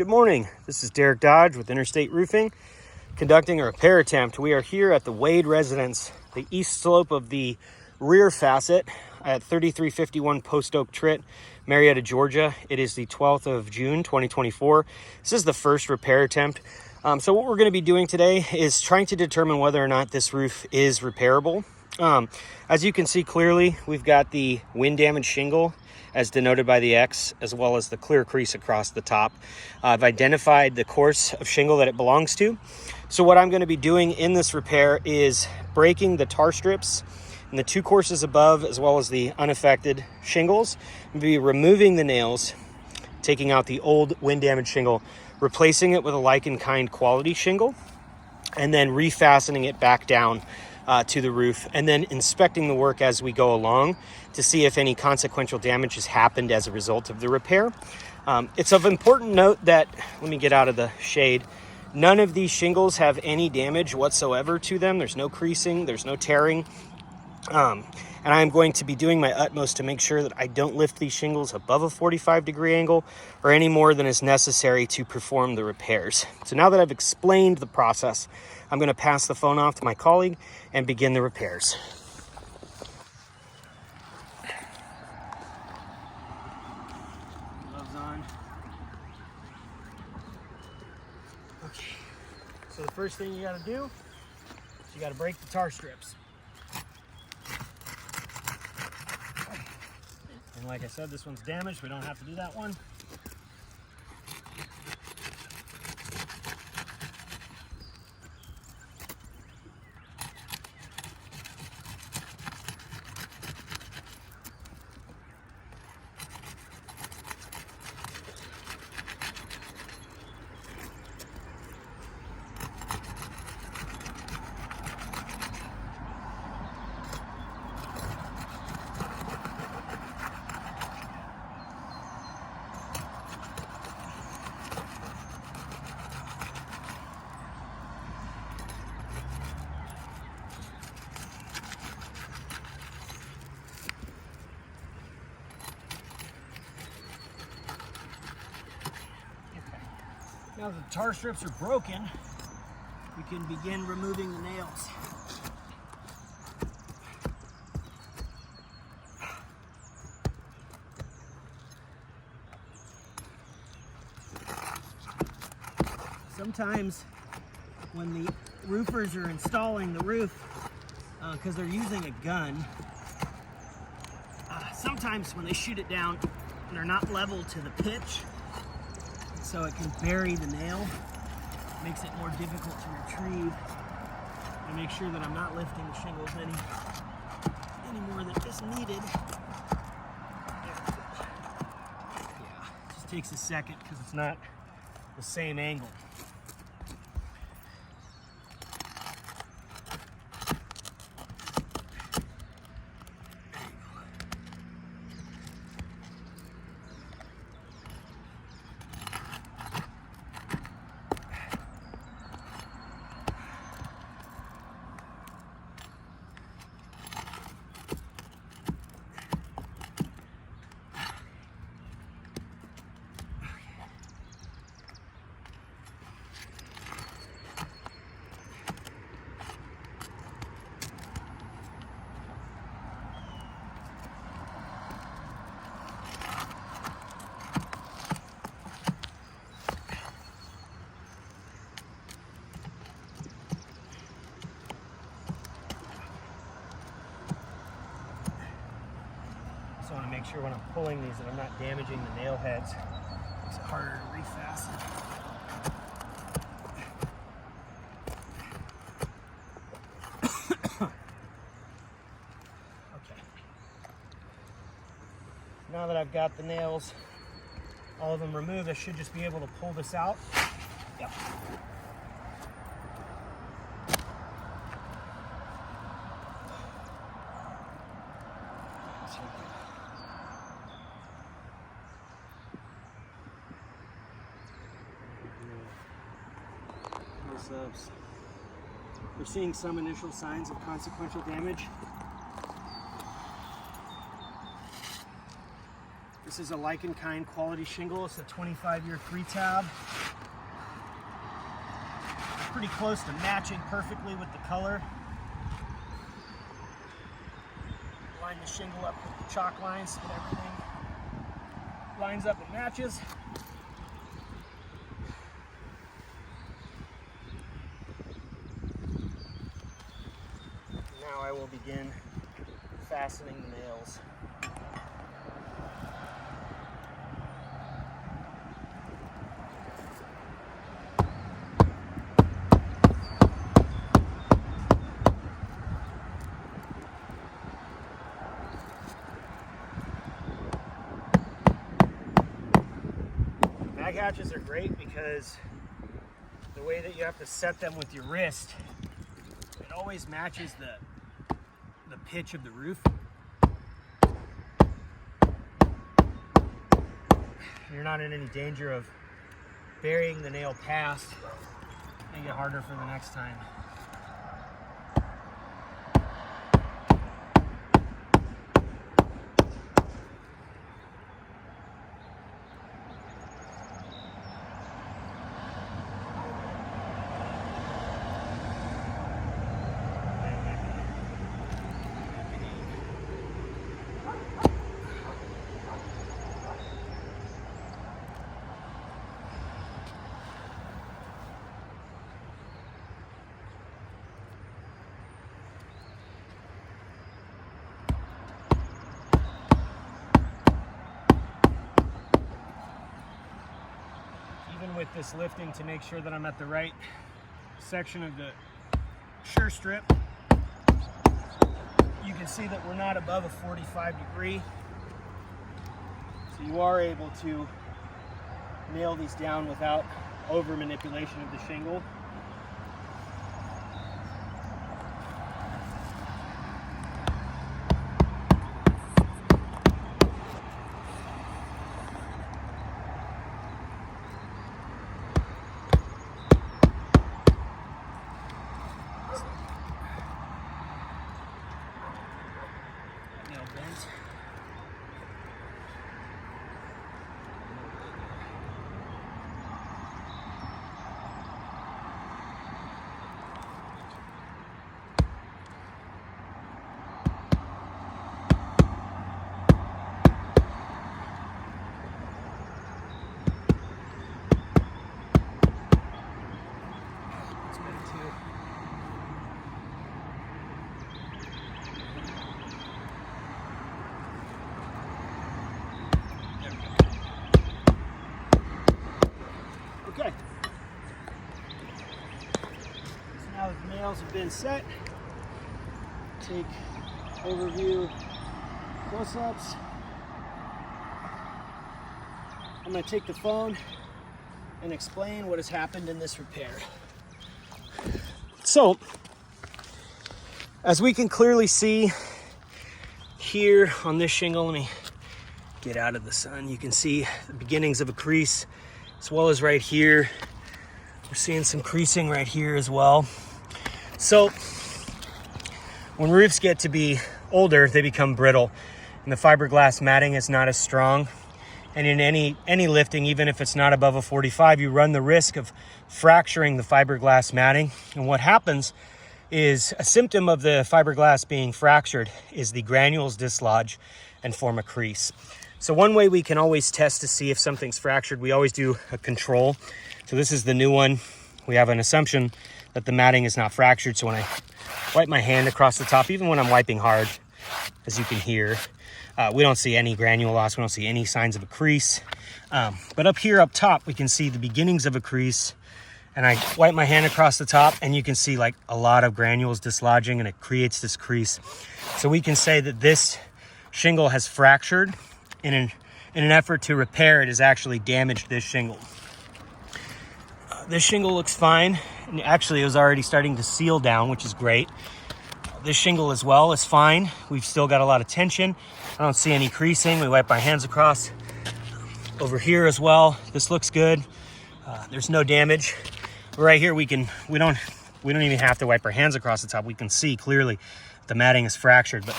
Good morning. This is Derek Dodge with Interstate Roofing, conducting a repair attempt. We are here at the Wade residence, the east slope of the rear facet at 3351 Post Oak Tritt, Marietta, Georgia. It is the 12th of June, 2024. This is the first repair attempt. So what we're going to be doing today is trying to determine whether or not this roof is repairable. As you can see clearly, we've got the wind damage shingle as denoted by the X, as well as the clear crease across the top. I've identified the course of shingle that it belongs to. So what I'm going to be doing in this repair is breaking the tar strips in the two courses above, as well as the unaffected shingles. I'm going to be removing the nails, taking out the old wind damage shingle, replacing it with a like-in-kind quality shingle, and then refastening it back down to the roof, and then inspecting the work as we go along to see if any consequential damage has happened as a result of the repair. It's of important note that, let me get out of the shade, none of these shingles have any damage whatsoever to them. There's no creasing, there's no tearing. And I'm going to be doing my utmost to make sure that I don't lift these shingles above a 45-degree angle or any more than is necessary to perform the repairs. So now that I've explained the process, I'm going to pass the phone off to my colleague and begin the repairs. Gloves on. Okay, so the first thing you got to do is you got to break the tar strips. And like I said, this one's damaged. We don't have to do that one. Now that the tar strips are broken, we can begin removing the nails. Sometimes when the roofers are installing the roof, because they're using a gun, sometimes when they shoot it down, they're not level to the pitch, so it can bury the nail. It makes it more difficult to retrieve. I make sure that I'm not lifting the shingles any more than is needed. Yeah, it just takes a second because it's not the same angle. I want to make sure when I'm pulling these that I'm not damaging the nail heads. Makes it harder to refasten. Okay. Now that I've got the nails, all of them removed, I should just be able to pull this out. Yep. We're seeing some initial signs of consequential damage. This is a Lichen Kind quality shingle. It's a 25-year 3-tab. Pretty close to matching perfectly with the color. Line the shingle up with the chalk lines so that everything lines up and matches. Now I will begin fastening the nails. Mag hatches are great because the way that you have to set them with your wrist, it always matches the pitch of the roof. You're not in any danger of burying the nail past, make it harder for the next time. Even with this lifting to make sure that I'm at the right section of the sure strip, you can see that we're not above a 45 degree. So you are able to nail these down without over manipulation of the shingle. Nail bent. It's bent too. Okay. So now that the nails have been set, take overview close-ups. I'm going to take the phone and explain what has happened in this repair. So, as we can clearly see here on this shingle, let me get out of the sun, you can see the beginnings of a crease, as well as right here. We're seeing some creasing right here as well. So when roofs get to be older, they become brittle and the fiberglass matting is not as strong. And in any lifting, even if it's not above a 45, you run the risk of fracturing the fiberglass matting. And what happens is a symptom of the fiberglass being fractured is the granules dislodge and form a crease. So one way we can always test to see if something's fractured, we always do a control. So this is the new one. We have an assumption that the matting is not fractured. So when I wipe my hand across the top, even when I'm wiping hard, as you can hear, we don't see any granule loss. We don't see any signs of a crease. But up here, up top, we can see the beginnings of a crease. And I wipe my hand across the top and you can see like a lot of granules dislodging and it creates this crease. So we can say that this shingle has fractured. In an effort to repair, it has actually damaged this shingle. This shingle looks fine. And actually, it was already starting to seal down, which is great. This shingle as well is fine. We've still got a lot of tension. I don't see any creasing. We wipe our hands across. Over here as well, this looks good. There's no damage. Right here, we don't even have to wipe our hands across the top. We can see clearly the matting is fractured, but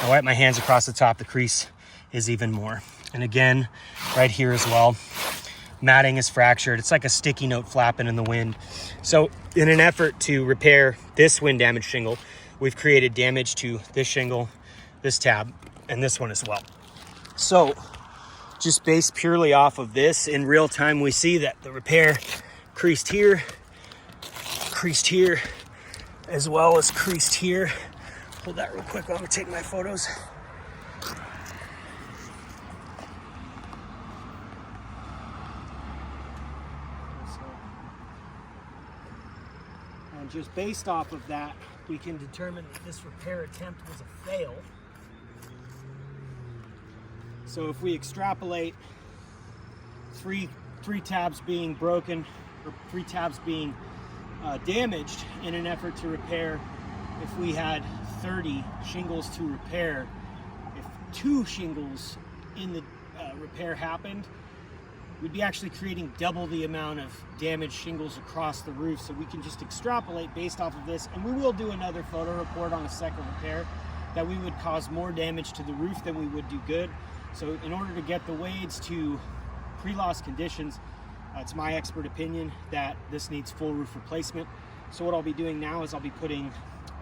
I wipe my hands across the top, the crease is even more. And again, right here as well, matting is fractured. It's like a sticky note flapping in the wind. So in an effort to repair this wind damaged shingle, we've created damage to this shingle, this tab, and this one as well. So just based purely off of this, in real time, we see that the repair creased here, as well as creased here. Hold that real quick while we take my photos. And just based off of that, we can determine that this repair attempt was a fail. So if we extrapolate three tabs being broken, or 3 tabs being damaged in an effort to repair, if we had 30 shingles to repair, if 2 shingles in the repair happened, we'd be actually creating double the amount of damaged shingles across the roof. So we can just extrapolate based off of this, and we will do another photo report on a second repair, that we would cause more damage to the roof than we would do good. So in order to get the wades to pre-loss conditions, it's my expert opinion that this needs full roof replacement. So what I'll be doing now is I'll be putting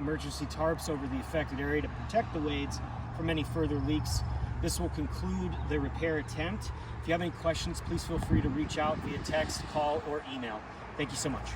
emergency tarps over the affected area to protect the wades from any further leaks. This will conclude the repair attempt. If you have any questions, please feel free to reach out via text, call, or email. Thank you so much.